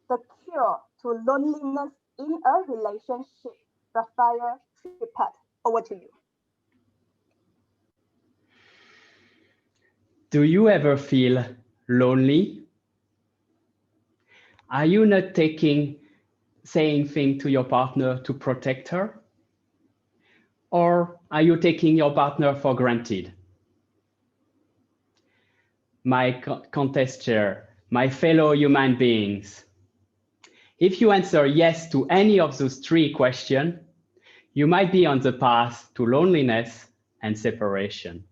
The cure to loneliness in a relationship. Raphael Tripat, over to you. Do you ever feel lonely? Are you not saying things to your partner to protect her? Or are you taking your partner for granted? My contest chair, my fellow human beings, if you answer yes to any of those three questions, you might be on the path to loneliness and separation.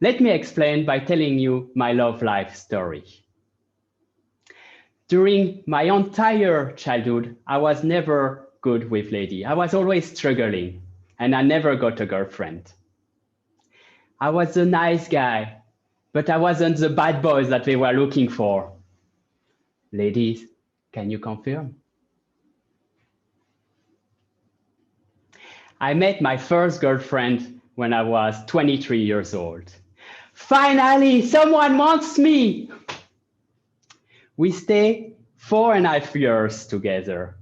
Let me explain by telling you my love life story. During my entire childhood, I was never good with ladies. I was always struggling, and I never got a girlfriend. I was a nice guy, but I wasn't the bad boy that they were looking for. Ladies, can you confirm? I met my first girlfriend when I was 23 years old. Finally, someone wants me! We stayed 4.5 years together,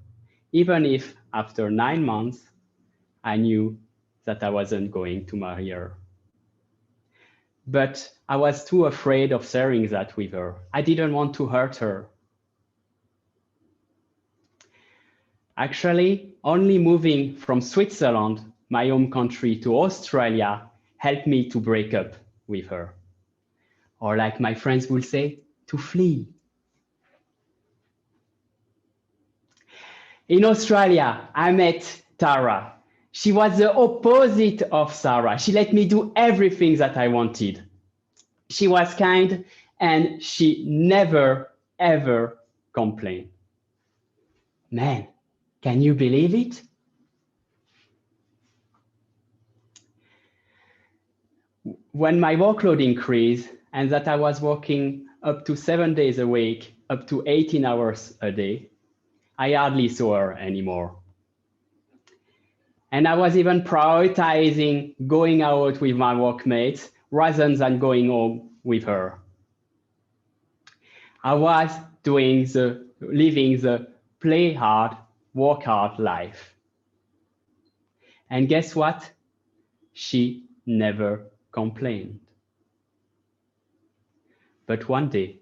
even if after 9 months, I knew that I wasn't going to marry her. But I was too afraid of sharing that with her. I didn't want to hurt her. Actually, only moving from Switzerland, my home country, to Australia helped me to break up with her. Or like my friends would say, to flee. In Australia, I met Tara. She was the opposite of Sarah. She let me do everything that I wanted. She was kind and she never, ever complained. Man, can you believe it? When my workload increased and that I was working up to 7 days a week, up to 18 hours a day, I hardly saw her anymore. And I was even prioritizing going out with my workmates rather than going home with her. I was living the play hard, work hard life. And guess what? She never complained. But one day,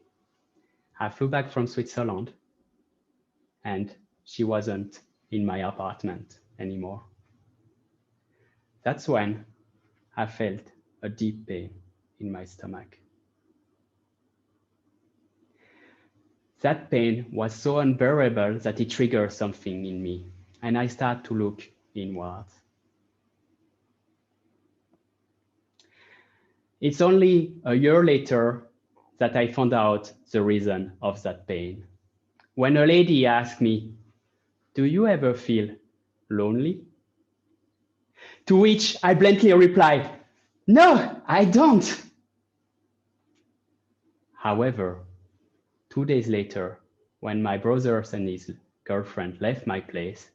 I flew back from Switzerland and she wasn't in my apartment anymore. That's when I felt a deep pain in my stomach. That pain was so unbearable that it triggered something in me, and I started to look inward. It's only a year later that I found out the reason of that pain. When a lady asked me, "Do you ever feel lonely?" To which I bluntly replied, "No, I don't." However, 2 days later, when my brother and his girlfriend left my place,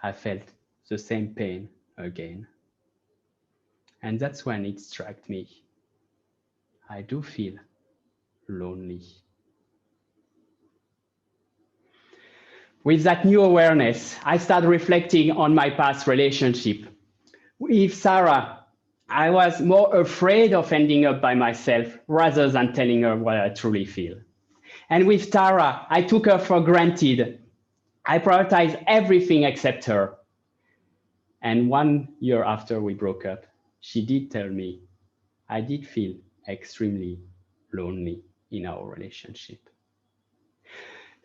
I felt the same pain again. And that's when it struck me. I do feel lonely. With that new awareness, I started reflecting on my past relationship. With Sarah, I was more afraid of ending up by myself rather than telling her what I truly feel. And with Tara, I took her for granted. I prioritized everything except her. And 1 year after we broke up, she did tell me I did feel extremely lonely in our relationship.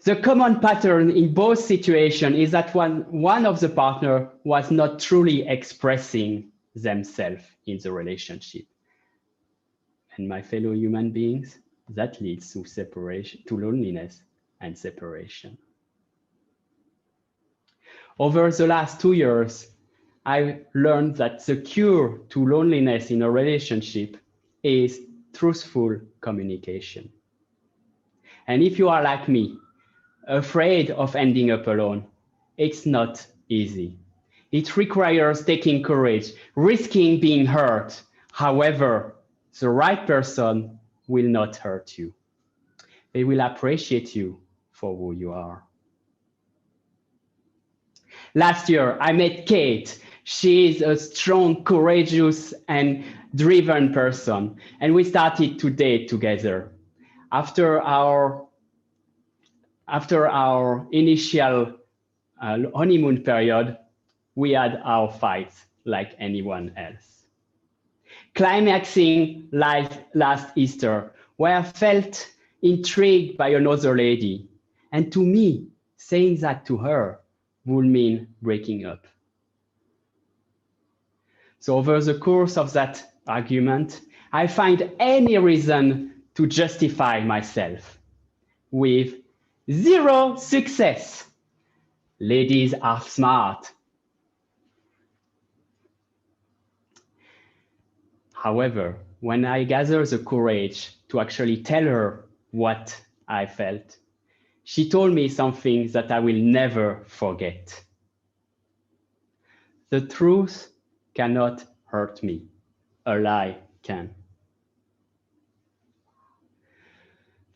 The common pattern in both situations is that one of the partner was not truly expressing themselves in the relationship. And my fellow human beings, that leads to separation, to loneliness and separation. Over the last 2 years, I learned that the cure to loneliness in a relationship is truthful communication. And if you are like me, afraid of ending up alone, it's not easy. It requires taking courage, risking being hurt. However, the right person will not hurt you. They will appreciate you for who you are. Last year, I met Kate. She is a strong, courageous, and driven person, and we started to date together. After our initial honeymoon period, we had our fights like anyone else. Climaxing last Easter, where I felt intrigued by another lady, and to me, saying that to her would mean breaking up. So over the course of that argument, I find any reason to justify myself with zero success. Ladies are smart. However, when I gathered the courage to actually tell her what I felt, she told me something that I will never forget. The truth cannot hurt me. A lie can.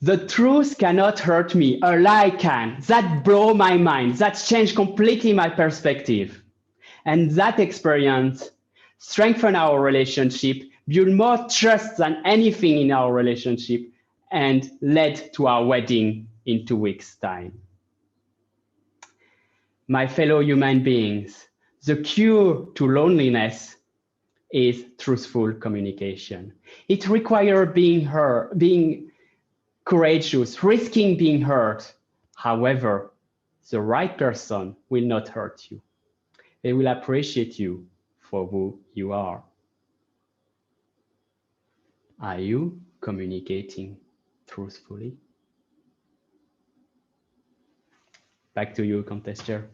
The truth cannot hurt me. A lie can. That blew my mind. That changed completely my perspective. And that experience strengthened our relationship, built more trust than anything in our relationship, and led to our wedding in 2 weeks' time. My fellow human beings, the cure to loneliness is truthful communication. It requires being courageous, risking being hurt. However, the right person will not hurt you. They will appreciate you for who you are. Are you communicating truthfully? Back to you, Contester.